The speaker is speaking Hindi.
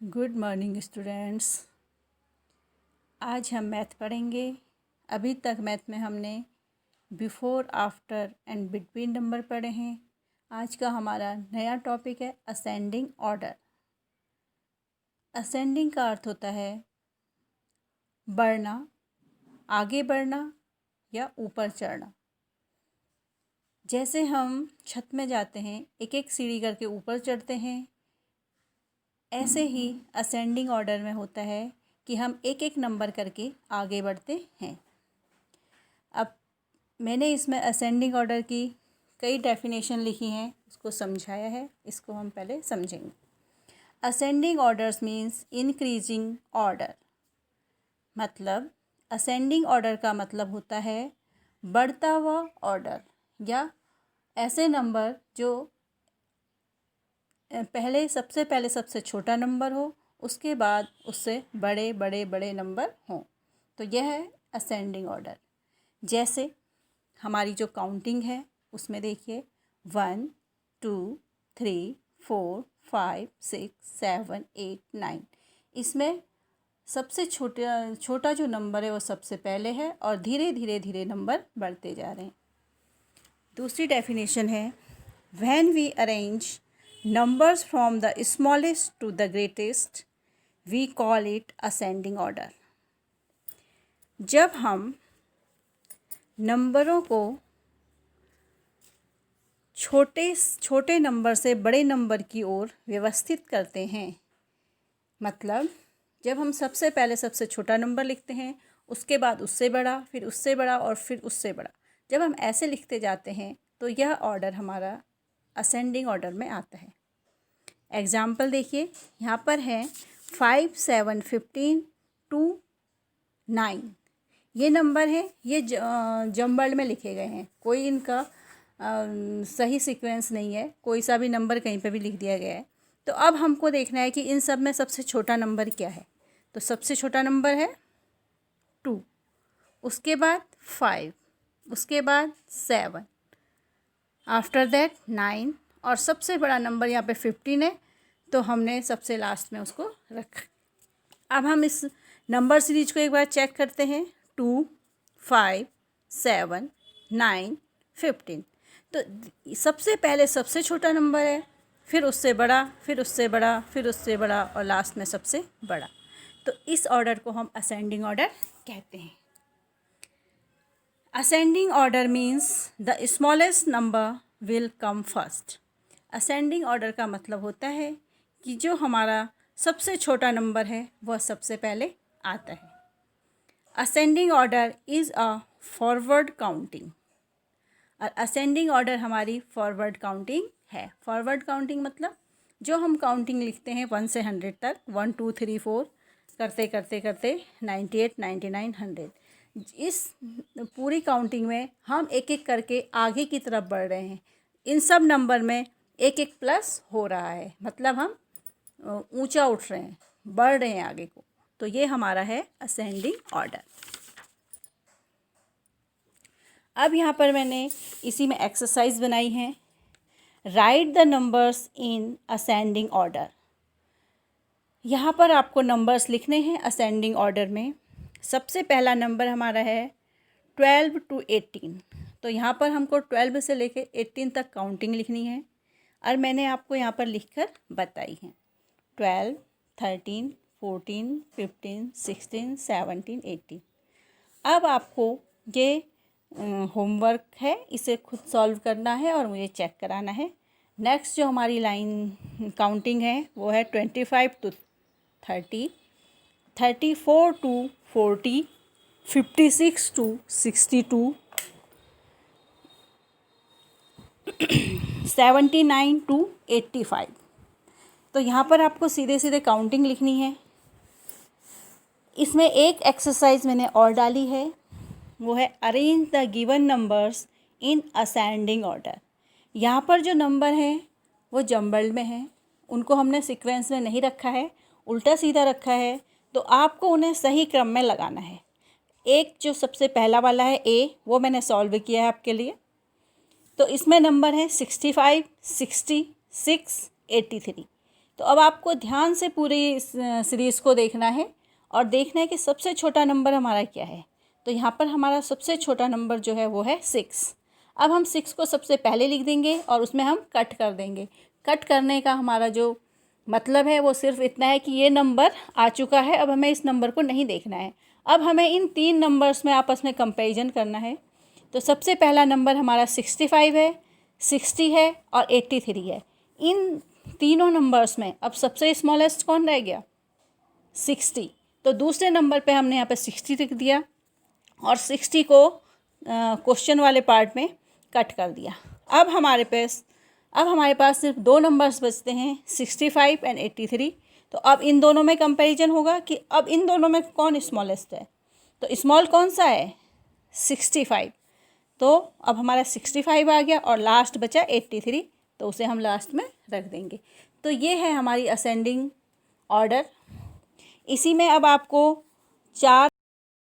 Good morning students. आज हम मैथ पढ़ेंगे। अभी तक मैथ में हमने before, after and between number पढ़े हैं। आज का हमारा नया टॉपिक है असेंडिंग ऑर्डर। असेंडिंग का अर्थ होता है बढ़ना, आगे बढ़ना या ऊपर चढ़ना। जैसे हम छत में जाते हैं, एक एक सीढ़ी करके ऊपर चढ़ते हैं, ऐसे ही असेंडिंग ऑर्डर में होता है कि हम एक एक नंबर करके आगे बढ़ते हैं। अब मैंने इसमें असेंडिंग ऑर्डर की कई डेफिनेशन लिखी हैं, उसको समझाया है, इसको हम पहले समझेंगे। Ascending orders means increasing order. मतलब असेंडिंग ऑर्डर का मतलब होता है बढ़ता हुआ ऑर्डर, या ऐसे नंबर जो सबसे पहले सबसे छोटा नंबर हो, उसके बाद उससे बड़े बड़े बड़े नंबर हों, तो यह है असेंडिंग ऑर्डर। जैसे हमारी जो काउंटिंग है उसमें देखिए 1 2 3 4 5 6 7 8 9, इसमें सबसे छोटा जो नंबर है वो सबसे पहले है और धीरे धीरे धीरे नंबर बढ़ते जा रहे हैं। दूसरी डेफिनेशन है when we arrange numbers from the smallest to the greatest, we call it ascending order. जब हम नंबरों को छोटे नंबर से बड़े नंबर की ओर व्यवस्थित करते हैं, मतलब जब हम सबसे पहले सबसे छोटा नंबर लिखते हैं, उसके बाद उससे बड़ा, फिर उससे बड़ा और फिर उससे बड़ा, जब हम ऐसे लिखते जाते हैं तो यह ऑर्डर हमारा असेंडिंग ऑर्डर में आता है। एग्ज़ाम्पल देखिए, यहाँ पर है 5 7 15 2 9। ये नंबर है, ये जम्बल्ड में लिखे गए हैं, कोई इनका सही सीक्वेंस नहीं है, कोई सा भी नंबर कहीं पे भी लिख दिया गया है। तो अब हमको देखना है कि इन सब में सबसे छोटा नंबर क्या है। तो सबसे छोटा नंबर है 2, उसके बाद 5, उसके बाद 7, आफ्टर दैट 9, और सबसे बड़ा नंबर यहाँ पे 15 है, तो हमने सबसे लास्ट में उसको रखा। अब हम इस नंबर सीरीज को एक बार चेक करते हैं, 2 5 7 9 15। तो सबसे पहले सबसे छोटा नंबर है, फिर उससे बड़ा, फिर उससे बड़ा, फिर उससे बड़ा और लास्ट में सबसे बड़ा। तो इस ऑर्डर को हम असेंडिंग ऑर्डर कहते हैं। Ascending order means the smallest number will come first. Ascending order का मतलब होता है कि जो हमारा सबसे छोटा नंबर है वह सबसे पहले आता है। Ascending order is a forward counting, और असेंडिंग ऑर्डर हमारी फॉरवर्ड काउंटिंग है। फॉरवर्ड काउंटिंग मतलब जो हम काउंटिंग लिखते हैं 1 से 100 तक, 1 2 3 4 करते करते करते 98 99 100, इस पूरी काउंटिंग में हम एक एक करके आगे की तरफ बढ़ रहे हैं। इन सब नंबर में एक एक प्लस हो रहा है, मतलब हम ऊंचा उठ रहे हैं, बढ़ रहे हैं आगे को। तो ये हमारा है असेंडिंग ऑर्डर। अब यहाँ पर मैंने इसी में एक्सरसाइज बनाई है, right the numbers in ascending order. यहाँ पर आपको नंबर्स लिखने हैं असेंडिंग ऑर्डर में। सबसे पहला नंबर हमारा है 12 to 18, तो यहाँ पर हमको 12 से लेके 18 तक काउंटिंग लिखनी है, और मैंने आपको यहाँ पर लिखकर बताई है 12 13 14 15 16 17 18। अब आपको ये होमवर्क है, इसे खुद सॉल्व करना है और मुझे चेक कराना है। नेक्स्ट जो हमारी लाइन काउंटिंग है वो है 25 to 30, 34 to 40, 56 to 62, 79 to 85। तो यहाँ पर आपको सीधे सीधे काउंटिंग लिखनी है। इसमें एक एक्सरसाइज मैंने और डाली है, वो है arrange the given numbers in ascending order. यहाँ पर जो नंबर हैं वो जम्बल्ड में हैं, उनको हमने सीक्वेंस में नहीं रखा है, उल्टा सीधा रखा है, तो आपको उन्हें सही क्रम में लगाना है। एक जो सबसे पहला वाला है ए, वो मैंने सॉल्व किया है आपके लिए। तो इसमें नंबर है 65 60 6 83। तो तो अब आपको ध्यान से पूरी सीरीज़ को देखना है और देखना है कि सबसे छोटा नंबर हमारा क्या है। तो यहाँ पर हमारा सबसे छोटा नंबर जो है वो है 6। अब हम 6 को सबसे पहले लिख देंगे और उसमें हम कट कर देंगे। कट करने का हमारा जो मतलब है वो सिर्फ इतना है कि ये नंबर आ चुका है, अब हमें इस नंबर को नहीं देखना है। अब हमें इन 3 नंबर्स में आपस में कंपैरिजन करना है। तो सबसे पहला नंबर हमारा 65 है, 60 है और 83 है। इन तीनों नंबर्स में अब सबसे स्मॉलेस्ट कौन रह गया? 60। तो दूसरे नंबर पे हमने यहाँ पे 60 लिख दिया और 60 को क्वेश्चन वाले पार्ट में कट कर दिया। अब हमारे पास सिर्फ 2 नंबर्स बचते हैं, 65 एंड 83। तो अब इन दोनों में कंपैरिजन होगा कि अब इन दोनों में कौन स्मॉलेस्ट है। तो स्मॉल कौन सा है? 65। तो अब हमारा 65 आ गया और लास्ट बचा 83, तो उसे हम लास्ट में रख देंगे। तो ये है हमारी असेंडिंग ऑर्डर। इसी में अब आपको 4